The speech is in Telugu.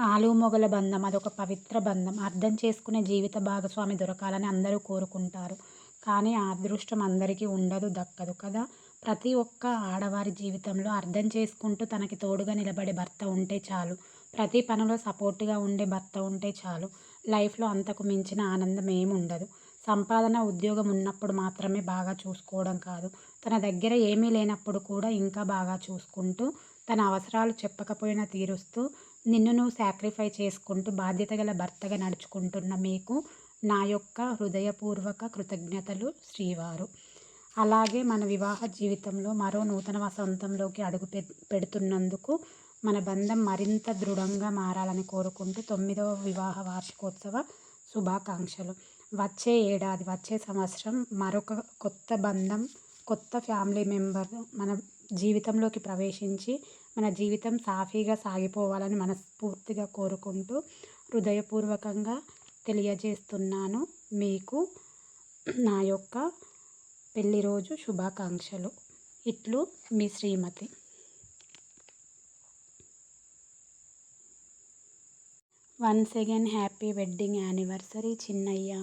ఆలుమొగల బంధం అదొక పవిత్ర బంధం. అర్థం చేసుకునే జీవిత భాగస్వామి దొరకాలని అందరూ కోరుకుంటారు. కానీ ఆ అదృష్టం అందరికీ ఉండదు, దక్కదు కదా! ప్రతి ఒక్క ఆడవారి జీవితంలో అర్థం చేసుకుంటూ తనకి తోడుగా నిలబడే భర్త ఉంటే చాలు. ప్రతి పనిలో సపోర్ట్‌గా ఉండే భర్త ఉంటే చాలు. లైఫ్‌లో అంతకు మించిన ఆనందం ఏముండదు. సంపాదన, ఉద్యోగం ఉన్నప్పుడు మాత్రమే బాగా చూసుకోవడం కాదు. తన దగ్గర ఏమీ లేనప్పుడు కూడా ఇంకా బాగా చూసుకుంటూ, తన అవసరాలు చెప్పకపోయినా తీరుస్తూ, నిన్ను నువ్వు సాక్రిఫై చేసుకుంటూ బాధ్యత గల భర్తగా నడుచుకుంటున్న మీకు నా యొక్క హృదయపూర్వక కృతజ్ఞతలు శ్రీవారు. అలాగే మన వివాహ జీవితంలో మరో నూతన వసంతంలోకి అడుగు పెడుతున్నందుకు మన బంధం మరింత దృఢంగా మారాలని కోరుకుంటూ 9వ వివాహ వార్షికోత్సవ శుభాకాంక్షలు. వచ్చే ఏడాది, వచ్చే సంవత్సరం మరొక కొత్త బంధం, కొత్త ఫ్యామిలీ మెంబర్ మన జీవితంలోకి ప్రవేశించి మన జీవితం సాఫీగా సాగిపోవాలని మనస్ఫూర్తిగా కోరుకుంటూ హృదయపూర్వకంగా తెలియజేస్తున్నాను మీకు నా యొక్క పెళ్లి రోజు శుభాకాంక్షలు. ఇట్లు మీ శ్రీమతి. Once again happy wedding anniversary Chinnaiah.